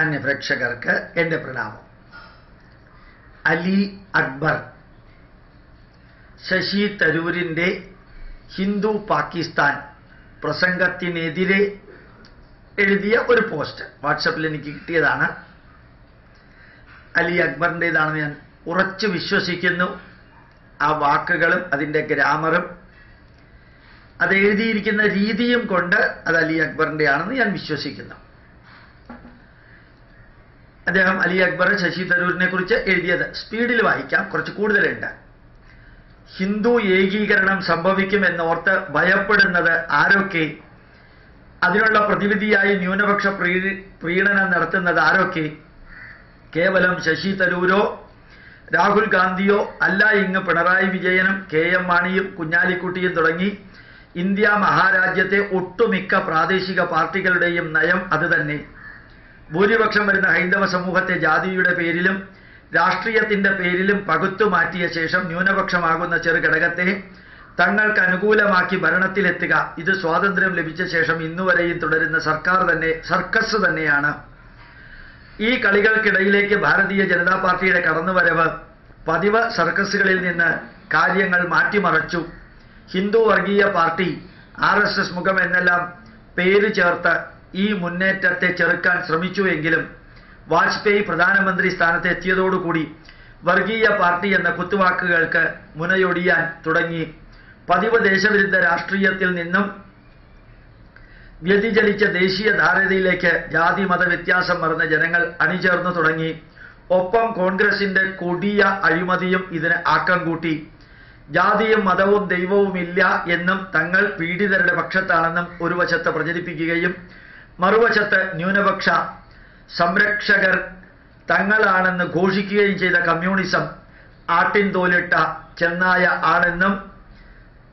അന്യപ്രേക്ഷകർക്ക് എൻ്റെ പ്രണാമം. അലി അക്ബർ ശശി തരൂരിൻ്റെ ഹിന്ദു പാകിസ്ഥാൻ പ്രസംഗത്തിനെതിരെ എഴുതിയ ഒരു പോസ്റ്റ് വാട്സപ്പിൽ എനിക്ക് കിട്ടിയതാണ്. അലി അക്ബറിൻ്റെതാണെന്ന് ഞാൻ ഉറച്ചു വിശ്വസിക്കുന്നു. ആ വാക്കുകളും അതിൻ്റെ ഗ്രാമറും അത് എഴുതിയിരിക്കുന്ന രീതിയും കൊണ്ട് അത് അലി അക്ബറിൻ്റെ ആണെന്ന് ഞാൻ വിശ്വസിക്കുന്നു. അദ്ദേഹം അലി അക്ബർ ശശി തരൂരിനെ കുറിച്ച് എഴുതിയത് സ്പീഡിൽ വായിക്കാം, കുറച്ച് കൂടുതലുണ്ട്. ഹിന്ദു ഏകീകരണം സംഭവിക്കുമെന്നോർത്ത് ഭയപ്പെടുന്നത് ആരൊക്കെ? അതിനുള്ള പ്രതിവിധിയായി ന്യൂനപക്ഷ പ്രീണനം നടത്തുന്നത് ആരൊക്കെ? കേവലം ശശി തരൂരോ രാഹുൽ ഗാന്ധിയോ അല്ല. ഇങ്ങ് പിണറായി വിജയനും KM മാണിയും കുഞ്ഞാലിക്കുട്ടിയും തുടങ്ങി ഇന്ത്യ മഹാരാജ്യത്തെ ഒട്ടുമിക്ക പ്രാദേശിക പാർട്ടികളുടെയും നയം അതുതന്നെ. ഭൂരിപക്ഷം വരുന്ന ഹൈന്ദവ സമൂഹത്തെ ജാതിയുടെ പേരിലും രാഷ്ട്രീയത്തിന്റെ പേരിലും പകുത്തുമാറ്റിയ ശേഷം ന്യൂനപക്ഷമാകുന്ന ചെറുഘടകത്തെ തങ്ങൾക്ക് അനുകൂലമാക്കി ഭരണത്തിലെത്തുക. ഇത് സ്വാതന്ത്ര്യം ലഭിച്ച ശേഷം ഇന്നുവരെയും തുടരുന്ന സർക്കസ് തന്നെയാണ്. ഈ കളികൾക്കിടയിലേക്ക് ഭാരതീയ ജനതാ പാർട്ടിയുടെ കടന്നുവരവ് പതിവ് സർക്കസുകളിൽ നിന്ന് കാര്യങ്ങൾ മാറ്റിമറച്ചു. ഹിന്ദു വർഗീയ പാർട്ടി, RSS മുഖം എന്നെല്ലാം പേര് ചേർത്ത് ഈ മുന്നേറ്റത്തെ ചെറുക്കാൻ ശ്രമിച്ചുവെങ്കിലും വാജ്പേയി പ്രധാനമന്ത്രി സ്ഥാനത്ത് എത്തിയതോടുകൂടി വർഗീയ പാർട്ടി എന്ന കുത്തുവാക്കുകൾക്ക് മുനയൊടിയാൻ തുടങ്ങി. പതിവ് ദേശവിരുദ്ധ രാഷ്ട്രീയത്തിൽ നിന്നും വ്യതിചലിച്ച ദേശീയ ധാരതയിലേക്ക് ജാതി മത വ്യത്യാസം മറന്ന ജനങ്ങൾ അണിചേർന്നു തുടങ്ങി. ഒപ്പം കോൺഗ്രസിന്റെ കൊടിയ അഴിമതിയും ഇതിന് ആക്കം കൂട്ടി. ജാതിയും മതവും ദൈവവുമില്ല എന്നും തങ്ങൾ പീഡിതരുടെ പക്ഷത്താണെന്നും ഒരു വശത്ത് പ്രചരിപ്പിക്കുകയും മറുവശത്ത് ന്യൂനപക്ഷ സംരക്ഷകർ തങ്ങളാണെന്ന് ഘോഷിക്കുകയും ചെയ്ത കമ്മ്യൂണിസം ആട്ടിൻ തോലിട്ട ചെന്നായ ആണെന്നും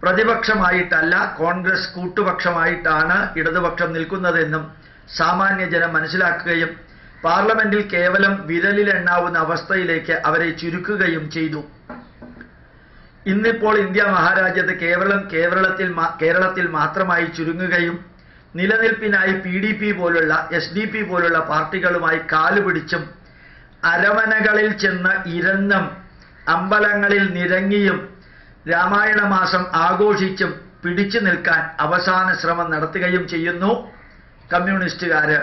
പ്രതിപക്ഷമായിട്ടല്ല കോൺഗ്രസ് കൂട്ടുപക്ഷമായിട്ടാണ് ഇടതുപക്ഷം നിൽക്കുന്നതെന്നും സാമാന്യ ജനം മനസ്സിലാക്കുകയും പാർലമെന്റിൽ കേവലം വിരലിലെണ്ണാവുന്ന അവസ്ഥയിലേക്ക് അവരെ ചുരുക്കുകയും ചെയ്തു. ഇന്നിപ്പോൾ ഇന്ത്യ മഹാരാജ്യത്ത് കേരളത്തിൽ മാത്രമായി ചുരുങ്ങുകയും നിലനിൽപ്പിനായി PDP പോലുള്ള SDP പോലുള്ള പാർട്ടികളുമായി കാലുപിടിച്ചും അരമനകളിൽ ചെന്ന് ഇരന്നും അമ്പലങ്ങളിൽ നിരങ്ങിയും രാമായണ മാസം ആഘോഷിച്ചും പിടിച്ചു നിൽക്കാൻ അവസാന ശ്രമം നടത്തുകയും ചെയ്യുന്നു കമ്മ്യൂണിസ്റ്റുകാര്.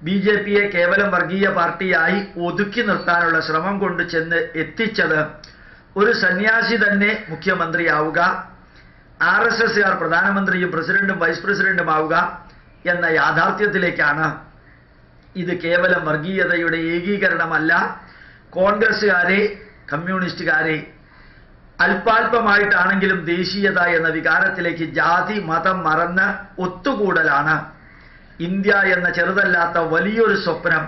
BJPയെ കേവലം വർഗീയ പാർട്ടിയായി ഒതുക്കി നിർത്താനുള്ള ശ്രമം കൊണ്ട് ചെന്ന് എത്തിച്ചത് ഒരു സന്യാസി തന്നെ മുഖ്യമന്ത്രിയാവുക, RSSകാർ പ്രധാനമന്ത്രിയും പ്രസിഡന്റും വൈസ് പ്രസിഡന്റും ആവുക എന്ന യാഥാർത്ഥ്യത്തിലേക്കാണ്. ഇത് കേവലം വർഗീയതയുടെ ഏകീകരണമല്ല. കോൺഗ്രസ്സുകാരെ, കമ്മ്യൂണിസ്റ്റുകാരെ അല്പാൽപമായിട്ടാണെങ്കിലും ദേശീയത എന്ന വികാരത്തിലേക്ക് ജാതി മതം മറന്ന് ഒത്തുകൂടലാണ്. ഇന്ത്യ എന്ന ചെറുതല്ലാത്ത വലിയൊരു സ്വപ്നം,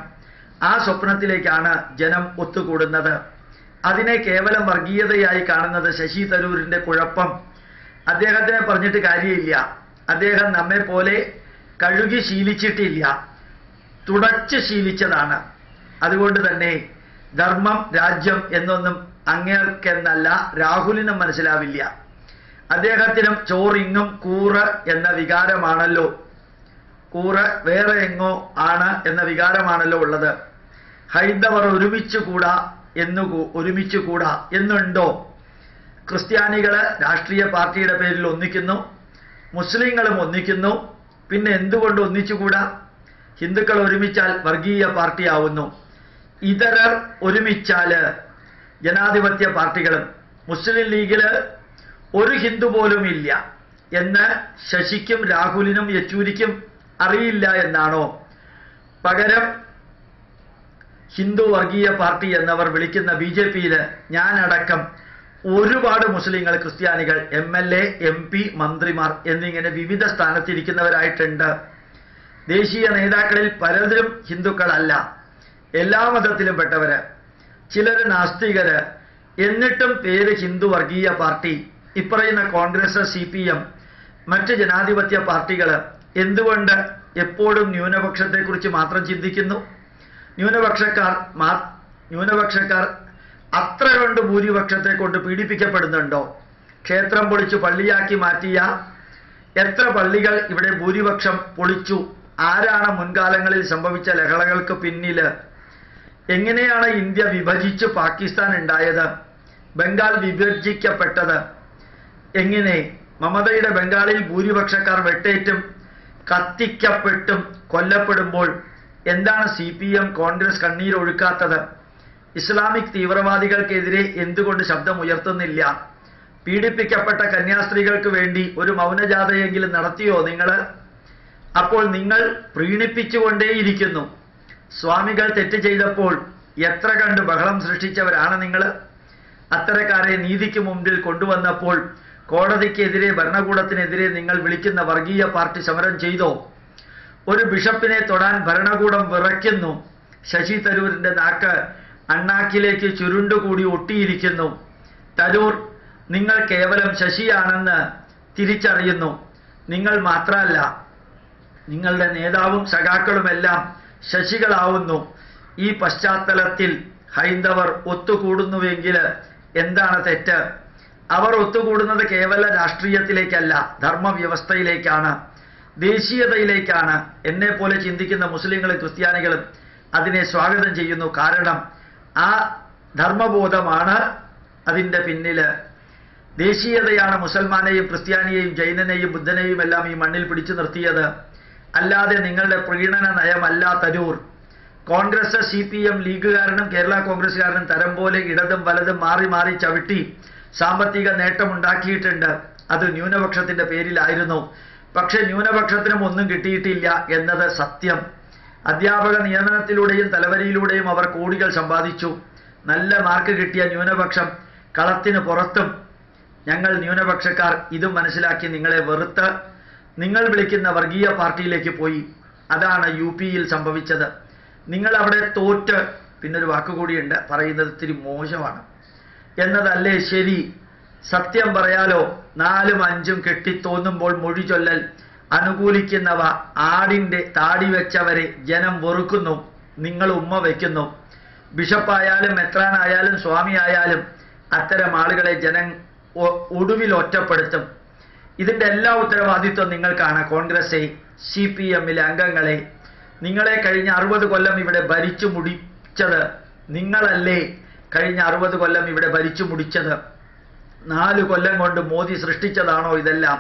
ആ സ്വപ്നത്തിലേക്കാണ് ജനം ഒത്തുകൂടുന്നത്. അതിനെ കേവലം വർഗീയതയായി കാണുന്നത് ശശി തരൂരിന്റെ കുഴപ്പം. അദ്ദേഹത്തിനെ പറഞ്ഞിട്ട് കാര്യമില്ല. അദ്ദേഹം നമ്മെ പോലെ കഴുകി ശീലിച്ചിട്ടില്ല, തുടച്ച് ശീലിച്ചതാണ്. അതുകൊണ്ട് തന്നെ ധർമ്മം രാജ്യം എന്നൊന്നും അങ്ങേർക്കെന്നല്ല രാഹുലിനും മനസ്സിലാവില്ല. അദ്ദേഹത്തിനും ചോറിങ്ങും കൂറ് എന്ന വികാരമാണല്ലോ, കൂറ് വേറെ എങ്ങോ ആണ് എന്ന വികാരമാണല്ലോ ഉള്ളത്. ഹൈന്ദവർ ഒരുമിച്ചുകൂടാ എന്നുണ്ടോ? ക്രിസ്ത്യാനികള് രാഷ്ട്രീയ പാർട്ടിയുടെ പേരിൽ ഒന്നിക്കുന്നു, മുസ്ലിങ്ങളും ഒന്നിക്കുന്നു. പിന്നെ എന്തുകൊണ്ട് ഒന്നിച്ചുകൂടാ? ഹിന്ദുക്കൾ ഒരുമിച്ചാൽ വർഗീയ പാർട്ടിയാവുന്നു. ഇതരർ ഒരുമിച്ചാല് ജനാധിപത്യ പാർട്ടികളും. മുസ്ലിം ലീഗില് ഒരു ഹിന്ദു പോലും ഇല്ല എന്ന് ശശിക്കും രാഹുലിനും യെച്ചൂരിക്കും അറിയില്ല എന്നാണോ? പകരം ഹിന്ദു വർഗീയ പാർട്ടി എന്നവർ വിളിക്കുന്ന BJPയില് ഞാനടക്കം ഒരുപാട് മുസ്ലിങ്ങൾ, ക്രിസ്ത്യാനികൾ, MLA, MP, മന്ത്രിമാർ എന്നിങ്ങനെ വിവിധ സ്ഥാനത്തിരിക്കുന്നവരായിട്ടുണ്ട്. ദേശീയ നേതാക്കളിൽ പലരും ഹിന്ദുക്കളല്ല, എല്ലാ മതത്തിലും പെട്ടവര്. ചിലര് നാസ്തികര്, എന്നിട്ടും പേര് ഹിന്ദു വർഗീയ പാർട്ടി. ഇപ്പറയുന്ന കോൺഗ്രസ്, CPM, മറ്റ് ജനാധിപത്യ പാർട്ടികൾ എന്തുകൊണ്ട് എപ്പോഴും ന്യൂനപക്ഷത്തെക്കുറിച്ച് മാത്രം ചിന്തിക്കുന്നു? ന്യൂനപക്ഷക്കാർ അത്ര കൊണ്ട് ഭൂരിപക്ഷത്തെ കൊണ്ട് പീഡിപ്പിക്കപ്പെടുന്നുണ്ടോ? ക്ഷേത്രം പൊളിച്ചു പള്ളിയാക്കി മാറ്റിയ എത്ര പള്ളികൾ ഇവിടെ ഭൂരിപക്ഷം പൊളിച്ചു? ആരാണ് മുൻകാലങ്ങളിൽ സംഭവിച്ച ലഹളകൾക്ക് പിന്നിൽ? എങ്ങനെയാണ് ഇന്ത്യ വിഭജിച്ച് പാകിസ്ഥാൻ ഉണ്ടായത്? ബംഗാൾ വിഭജിക്കപ്പെട്ടത് എങ്ങനെ? മമതയുടെ ബംഗാളിൽ ഭൂരിപക്ഷക്കാർ വെട്ടേറ്റും കത്തിക്കപ്പെട്ടും കൊല്ലപ്പെടുമ്പോൾ എന്താണ് CPM കോൺഗ്രസ് കണ്ണീരൊഴുക്കാത്തത്? ഇസ്ലാമിക് തീവ്രവാദികൾക്കെതിരെ എന്തുകൊണ്ട് ശബ്ദമുയർത്തുന്നില്ല? പീഡിപ്പിക്കപ്പെട്ട കന്യാസ്ത്രീകൾക്ക് വേണ്ടി ഒരു മൗനജാഥയെങ്കിലും നടത്തിയോ നിങ്ങൾ? അപ്പോൾ നിങ്ങൾ പ്രീണിപ്പിച്ചുകൊണ്ടേയിരിക്കുന്നു. സ്വാമികൾ തെറ്റ് ചെയ്തപ്പോൾ എത്ര കണ്ട് ബഹളം സൃഷ്ടിച്ചവരാണ് നിങ്ങൾ? അത്തരക്കാരെ നീതിക്ക് മുമ്പിൽ കൊണ്ടുവന്നപ്പോൾ കോടതിക്കെതിരെ ഭരണകൂടത്തിനെതിരെ നിങ്ങൾ വിളിക്കുന്ന വർഗീയ പാർട്ടി സമരം ചെയ്തോ? ഒരു ബിഷപ്പിനെ തൊടാൻ ഭരണകൂടം വിറയ്ക്കുന്നു. ശശി തരൂരിന്റെ നാക്ക് അണ്ണാക്കിലേക്ക് ചുരുണ്ടുകൂടി ഒട്ടിയിരിക്കുന്നു. തരൂർ, നിങ്ങൾ കേവലം ശശിയാണെന്ന് തിരിച്ചറിയുന്നു. നിങ്ങൾ മാത്രമല്ല, നിങ്ങളുടെ നേതാവും സഖാക്കളുമെല്ലാം ശശികളാവുന്നു. ഈ പശ്ചാത്തലത്തിൽ ഹൈന്ദവർ ഒത്തുകൂടുന്നുവെങ്കിൽ എന്താണ് തെറ്റ്? അവർ ഒത്തുകൂടുന്നത് കേവല രാഷ്ട്രീയത്തിലേക്കല്ല, ധർമ്മവ്യവസ്ഥയിലേക്കാണ്, ദേശീയതയിലേക്കാണ്. എന്നെപ്പോലെ ചിന്തിക്കുന്ന മുസ്ലിങ്ങളും ക്രിസ്ത്യാനികളും അതിനെ സ്വാഗതം ചെയ്യുന്നു. കാരണം ആ ധർമ്മബോധമാണ് അതിൻ്റെ പിന്നിൽ. ദേശീയതയാണ് മുസൽമാനെയും ക്രിസ്ത്യാനിയെയും ജൈനനെയും ബുദ്ധനെയും എല്ലാം ഈ മണ്ണിൽ പിടിച്ചു നിർത്തിയത്. അല്ലാതെ നിങ്ങളുടെ പ്രീണന നയമല്ല തരൂർ. കോൺഗ്രസ്, CPM, ലീഗുകാരനും കേരള കോൺഗ്രസ്സുകാരനും തരം പോലെ ഇടതും വലതും മാറി മാറി ചവിട്ടി സാമ്പത്തിക നേട്ടമുണ്ടാക്കിയിട്ടുണ്ട്. അത് ന്യൂനപക്ഷത്തിന്റെ പേരിലായിരുന്നു. പക്ഷെ ന്യൂനപക്ഷത്തിനും ഒന്നും കിട്ടിയിട്ടില്ല എന്നത് സത്യം. അധ്യാപക നിയമനത്തിലൂടെയും തലവരിയിലൂടെയും അവർ കോടികൾ സമ്പാദിച്ചു. നല്ല മാർക്ക് കിട്ടിയ ന്യൂനപക്ഷം കളത്തിന് പുറത്തും. ഞങ്ങൾ ന്യൂനപക്ഷക്കാർ ഇതും മനസ്സിലാക്കി നിങ്ങളെ വെറുത്ത് നിങ്ങൾ വിളിക്കുന്ന വർഗീയ പാർട്ടിയിലേക്ക് പോയി. അതാണ് UP-യിൽ സംഭവിച്ചത്. നിങ്ങൾ അവിടെ തോറ്റ്, പിന്നൊരു വാക്കുകൂടിയുണ്ട്, പറയുന്നത് ഇത്തിരി മോശമാണ് എന്നതല്ലേ ശരി? സത്യം പറയാലോ, 4ഉം 5ഉം കെട്ടിത്തോന്നുമ്പോൾ മൊഴി ചൊല്ലൽ അനുകൂലിക്കുന്നവ ആടിൻ്റെ താടി വെച്ചവരെ ജനം വെറുക്കുന്നു. നിങ്ങൾ ഉമ്മ വയ്ക്കുന്നു. ബിഷപ്പായാലും മെത്രാനായാലും സ്വാമി ആയാലും അത്തരം ആളുകളെ ജനം ഒടുവിൽ ഒറ്റപ്പെടുത്തും. ഇതിൻ്റെ എല്ലാ ഉത്തരവാദിത്വം നിങ്ങൾക്കാണ്. കോൺഗ്രസ്, CPM-ലെ അംഗങ്ങളെ, നിങ്ങളെ കഴിഞ്ഞ 60 കൊല്ലം ഇവിടെ ഭരിച്ചു മുടിച്ചത് നിങ്ങളല്ലേ? കഴിഞ്ഞ 60 കൊല്ലം ഇവിടെ ഭരിച്ചു മുടിച്ചത് 4 കൊല്ലം കൊണ്ട് മോദി സൃഷ്ടിച്ചതാണോ ഇതെല്ലാം?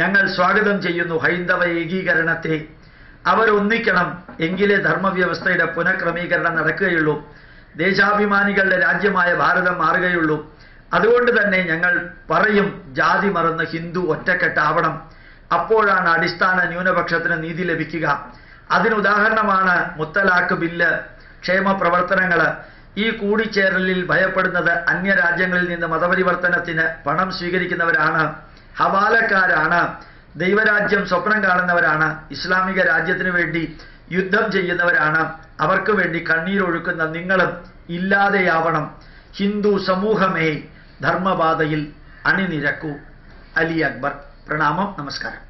ഞങ്ങൾ സ്വാഗതം ചെയ്യുന്നു ഹൈന്ദവ ഏകീകരണത്തെ. അവരൊന്നിക്കണം, എങ്കിലേ ധർമ്മവ്യവസ്ഥയുടെ പുനഃക്രമീകരണം നടക്കുകയുള്ളൂ. ദേശാഭിമാനികളുടെ രാജ്യമായ ഭാരതം മാറുകയുള്ളൂ. അതുകൊണ്ട് തന്നെ ഞങ്ങൾ പറയും, ജാതി മറന്ന് ഹിന്ദു ഒറ്റക്കെട്ടാവണം. അപ്പോഴാണ് അടിസ്ഥാന ന്യൂനപക്ഷത്തിന് നീതി ലഭിക്കുക. അതിനുദാഹരണമാണ് മുത്തലാഖ് ബില്ല്, ക്ഷേമ പ്രവർത്തനങ്ങൾ. ഈ കൂടിച്ചേരലിൽ ഭയപ്പെടുന്നത് അന്യരാജ്യങ്ങളിൽ നിന്ന് മതപരിവർത്തനത്തിന് പണം സ്വീകരിക്കുന്നവരാണ്, ഹവാലക്കാരാണ്, ദൈവരാജ്യം സ്വപ്നം കാണുന്നവരാണ്, ഇസ്ലാമിക രാജ്യത്തിനു വേണ്ടി യുദ്ധം ചെയ്യുന്നവരാണ്. അവർക്ക് വേണ്ടി കണ്ണീരൊഴുക്കുന്ന നിങ്ങളും ഇല്ലാതെയാവണം. ഹിന്ദു സമൂഹമേ, ധർമ്മപാതയിൽ അണിനിരക്കൂ. അലി അക്ബർ. പ്രണാമം, നമസ്കാരം.